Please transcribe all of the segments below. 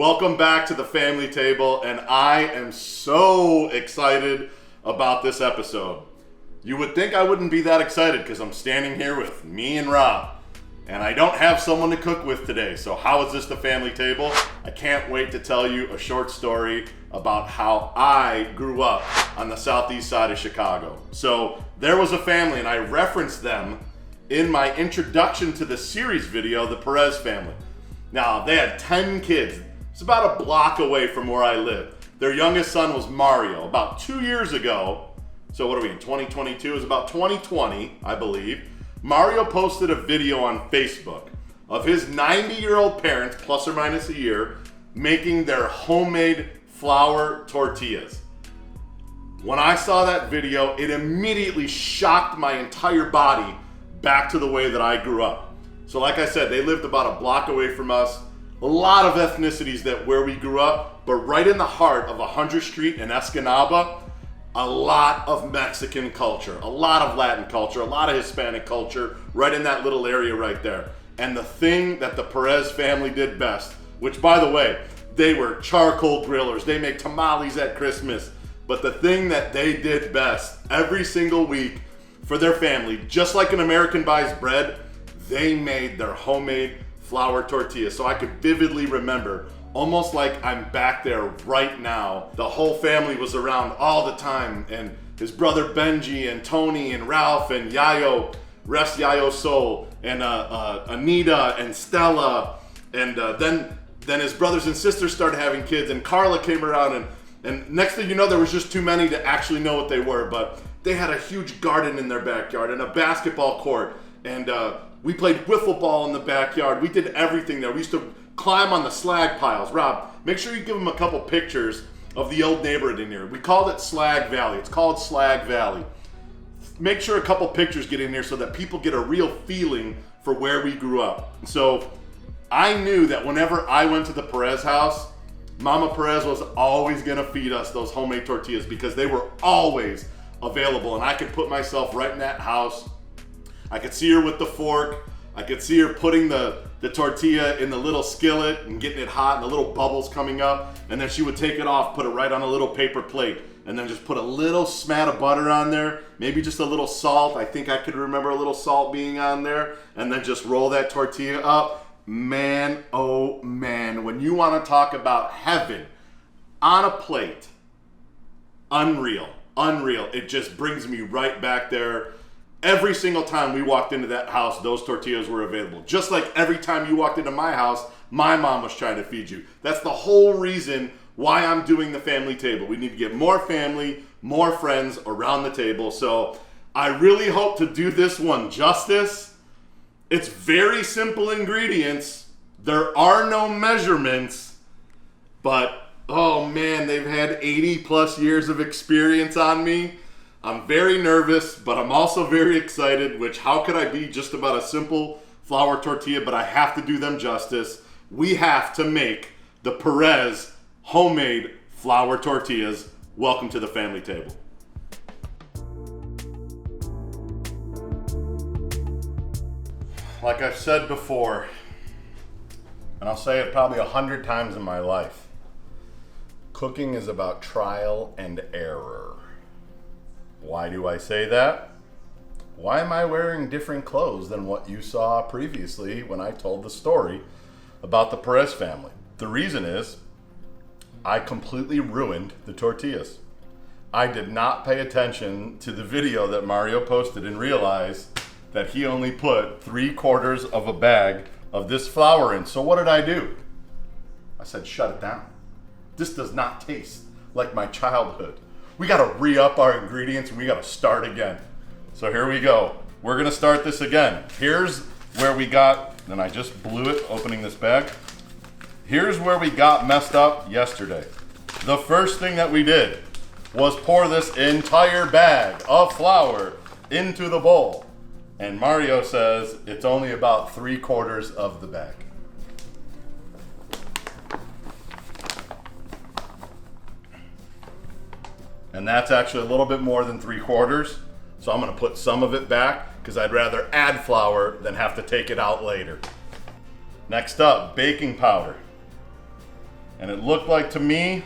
Welcome back to the family table, and I am so excited about this episode. You would think I wouldn't be that excited because I'm standing here with me and Rob, and I don't have someone to cook with today. So how is this the family table? I can't wait to tell you a short story about how I grew up on the southeast side of Chicago. So there was a family, and I referenced them in my introduction to the series video, the Perez family. Now, they had 10 kids. It's about a block away from where I live. Their youngest son was Mario. About 2 years ago, so what are we in 2022? It was about 2020, I believe. Mario posted a video on Facebook of his 90-year-old parents, plus or minus a year, making their homemade flour tortillas. When I saw that video, it immediately shocked my entire body back to the way that I grew up. So like I said, they lived about a block away from us. A lot of ethnicities that where we grew up, but right in the heart of 100th Street in Escanaba, a lot of Mexican culture, a lot of Latin culture, a lot of Hispanic culture, right in that little area right there. And the thing that the Perez family did best, which by the way, they were charcoal grillers. They make tamales at Christmas. But the thing that they did best every single week for their family, just like an American buys bread, they made their homemade flour tortillas. So I could vividly remember, almost like I'm back there right now. The whole family was around all the time, and his brother Benji and Tony and Ralph and Yayo, rest Yayo soul, and Anita and Stella, and then his brothers and sisters started having kids, and Carla came around, and next thing you know, there was just too many to actually know what they were, but they had a huge garden in their backyard and a basketball court, and we played wiffle ball in the backyard. We did everything there. We used to climb on the slag piles. Rob, make sure you give them a couple pictures of the old neighborhood in here. We called it Slag Valley. It's called Slag Valley. Make sure a couple pictures get in there so that people get a real feeling for where we grew up. So I knew that whenever I went to the Perez house, Mama Perez was always gonna feed us those homemade tortillas because they were always available, and I could put myself right in that house. I could see her with the fork. I could see her putting the tortilla in the little skillet and getting it hot and the little bubbles coming up. And then she would take it off, put it right on a little paper plate, and then just put a little smat of butter on there, maybe just a little salt. I think I could remember a little salt being on there, and then just roll that tortilla up. Man, oh man, when you want to talk about heaven on a plate, unreal. It just brings me right back there. Every single time we walked into that house, those tortillas were available. Just like every time you walked into my house, my mom was trying to feed you. That's the whole reason why I'm doing the family table. We need to get more family, more friends around the table. So I really hope to do this one justice. It's very simple ingredients. There are no measurements, but oh man, they've had 80 plus years of experience on me. I'm very nervous, but I'm also very excited, which how could I be just about a simple flour tortilla, but I have to do them justice. We have to make the Perez homemade flour tortillas. Welcome to the family table. Like I've said before, and I'll say it probably 100 times in my life, cooking is about trial and error. Why do I say that? Why am I wearing different clothes than what you saw previously when I told the story about the Perez family? The reason is I completely ruined the tortillas. I did not pay attention to the video that Mario posted and realize that he only put 3/4 of a bag of this flour in. So what did I do? I said, shut it down. This does not taste like my childhood. We gotta re-up our ingredients and we gotta start again. So here we go. We're gonna start this again. Here's where we got, and I just blew it opening this bag. Here's where we got messed up yesterday. The first thing that we did was pour this entire bag of flour into the bowl. And Mario says it's only about 3/4 of the bag. And that's actually a little bit more than 3/4. So I'm gonna put some of it back because I'd rather add flour than have to take it out later. Next up, baking powder. And it looked like to me,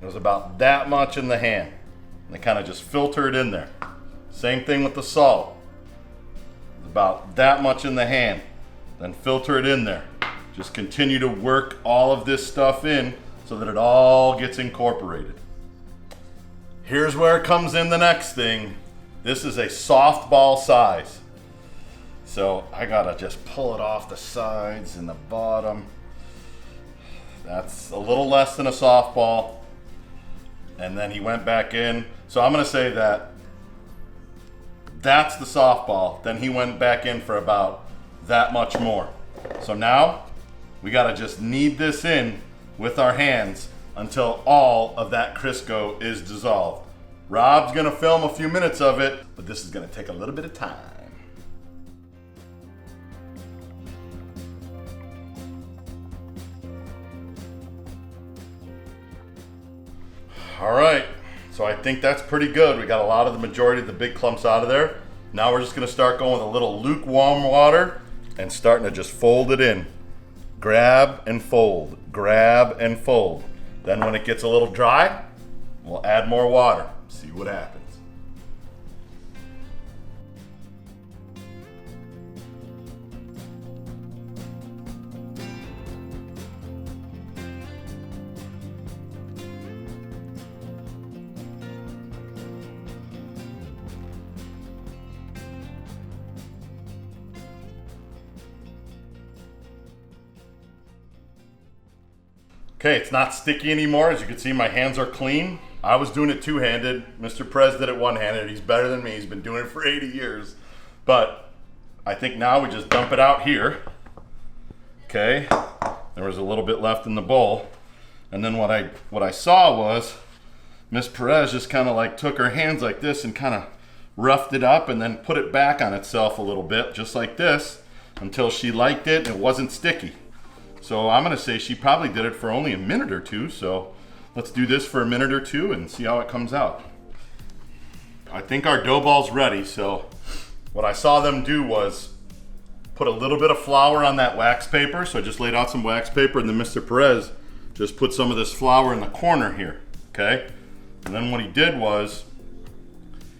it was about that much in the hand. And they kind of just filter it in there. Same thing with the salt. About that much in the hand. Then filter it in there. Just continue to work all of this stuff in so that it all gets incorporated. Here's where it comes in the next thing. This is a softball size. So I gotta just pull it off the sides and the bottom. That's a little less than a softball. And then he went back in. So I'm gonna say that that's the softball. Then he went back in for about that much more. So now we gotta just knead this in with our hands until all of that Crisco is dissolved. Rob's gonna film a few minutes of it, but this is gonna take a little bit of time. All right, so I think that's pretty good. We got a lot of the majority of the big clumps out of there. Now we're just gonna start going with a little lukewarm water and starting to just fold it in. Grab and fold, grab and fold. Then when it gets a little dry, we'll add more water, see what happens. Okay, it's not sticky anymore. As you can see, my hands are clean. I was doing it two-handed. Mr. Perez did it one-handed. He's better than me. He's been doing it for 80 years. But I think now we just dump it out here. Okay, there was a little bit left in the bowl. And then what I saw was Miss Perez just kind of like took her hands like this and kind of roughed it up and then put it back on itself a little bit, just like this, until she liked it and it wasn't sticky. So I'm gonna say she probably did it for only a minute or two. So let's do this for a minute or two and see how it comes out. I think our dough ball's ready. So what I saw them do was put a little bit of flour on that wax paper. So I just laid out some wax paper, and then Mr. Perez just put some of this flour in the corner here, okay? And then what he did was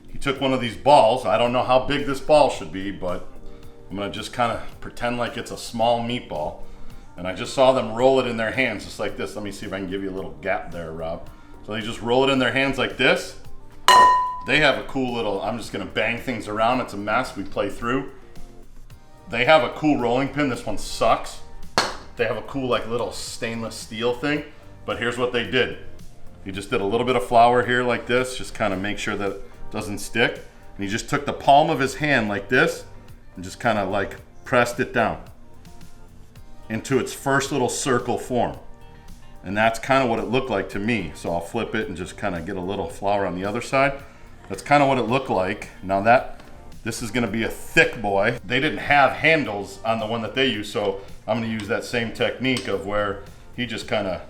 he took one of these balls. I don't know how big this ball should be, but I'm gonna just kind of pretend like it's a small meatball. And I just saw them roll it in their hands just like this. Let me see if I can give you a little gap there, Rob. So they just roll it in their hands like this. They have a cool little, I'm just gonna bang things around. It's a mess, we play through. They have a cool rolling pin. This one sucks. They have a cool like little stainless steel thing. But here's what they did. He just did a little bit of flour here like this, just kind of make sure that it doesn't stick. And he just took the palm of his hand like this and just kind of like pressed it down into its first little circle form. And that's kind of what it looked like to me. So I'll flip it and just kind of get a little flour on the other side. That's kind of what it looked like. Now this is gonna be a thick boy. They didn't have handles on the one that they use, so I'm gonna use that same technique of where he just kind of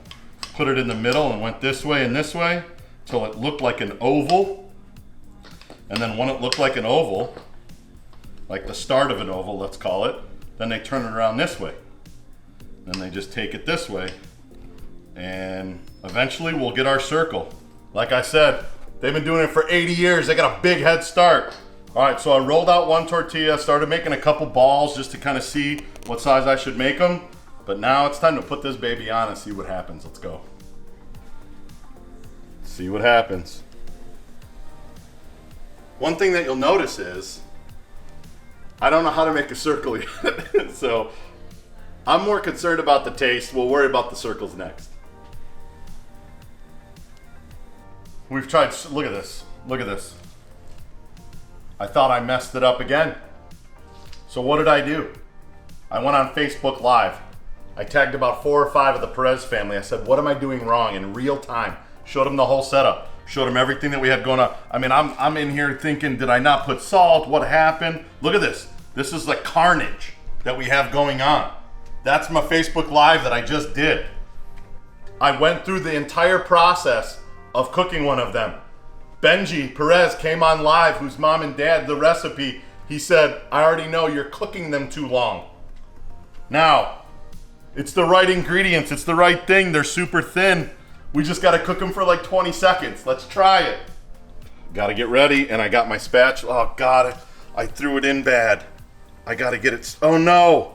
put it in the middle and went this way and this way till it looked like an oval. And then when it looked like an oval, like the start of an oval, let's call it, then they turn it around this way. Then they just take it this way, and eventually we'll get our circle. Like I said, they've been doing it for 80 years. They got a big head start. All right, so I rolled out one tortilla, started making a couple balls just to kind of see what size I should make them. But now it's time to put this baby on and see what happens. Let's go. See what happens. One thing that you'll notice is I don't know how to make a circle yet. So I'm more concerned about the taste. We'll worry about the circles next. We've tried, look at this. Look at this. I thought I messed it up again. So what did I do? I went on Facebook Live. I tagged about 4 or 5 of the Perez family. I said, what am I doing wrong in real time? Showed them the whole setup. Showed them everything that we had going on. I mean, I'm in here thinking, did I not put salt? What happened? Look at this. This is the carnage that we have going on. That's my Facebook Live that I just did. I went through the entire process of cooking one of them. Benji Perez came on live, whose mom and dad, the recipe, he said, I already know you're cooking them too long. Now, It's the right ingredients. It's the right thing. They're super thin. We just got to cook them for like 20 seconds. Let's try it. Got to get ready, and I got my spatula. Oh, God, I threw it in bad. I got to get it. Oh, no.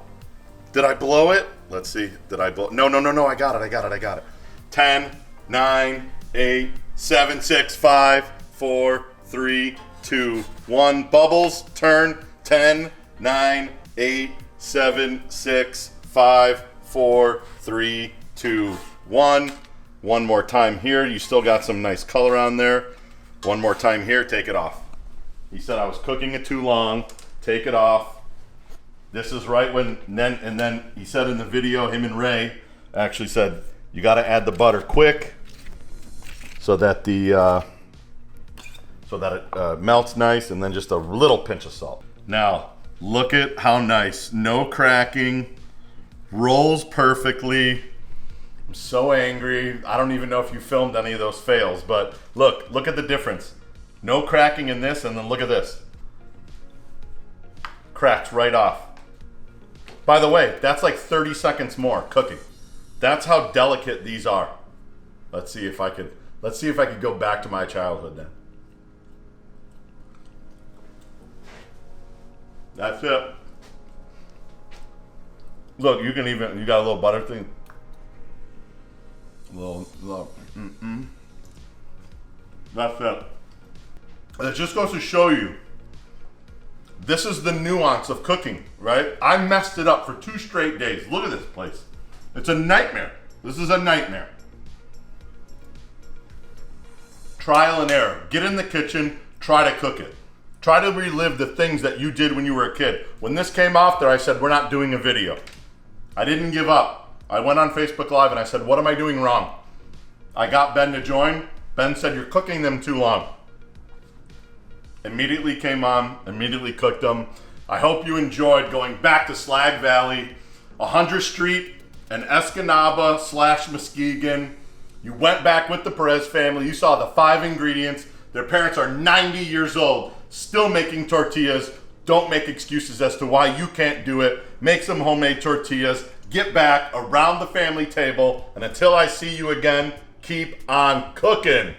Did I blow it? Let's see. Did I blow? No. I got it. 10, 9, 8, 7, 6, 5, 4, 3, 2, 1. Bubbles, turn. 10, 9, 8, 7, 6, 5, 4, 3, 2, 1. One more time here. You still got some nice color on there. One more time here. Take it off. He said I was cooking it too long. Take it off. This is right when, and then he said in the video, him and Ray actually said, you got to add the butter quick so that it melts nice, and then just a little pinch of salt. Now, look at how nice. No cracking. Rolls perfectly. I'm so angry. I don't even know if you filmed any of those fails, but look at the difference. No cracking in this, and then look at this. Cracks right off. By the way, that's like 30 seconds more cooking. That's how delicate these are. Let's see if I could go back to my childhood then. That's it. Look, you got a little butter thing. That's it. It just goes to show you, this is the nuance of cooking, right? I messed it up for 2 straight days. Look at this place. It's a nightmare. This is a nightmare. Trial and error. Get in the kitchen, try to cook it. Try to relive the things that you did when you were a kid. When this came off there, I said, we're not doing a video. I didn't give up. I went on Facebook Live and I said, what am I doing wrong? I got Ben to join. Ben said, you're cooking them too long. Immediately came on, immediately cooked them. I hope you enjoyed going back to Slag Valley, 100th Street and Escanaba / Muskegon. You went back with the Perez family. You saw the 5 ingredients. Their parents are 90 years old, still making tortillas. Don't make excuses as to why you can't do it. Make some homemade tortillas. Get back around the family table. And until I see you again, keep on cooking.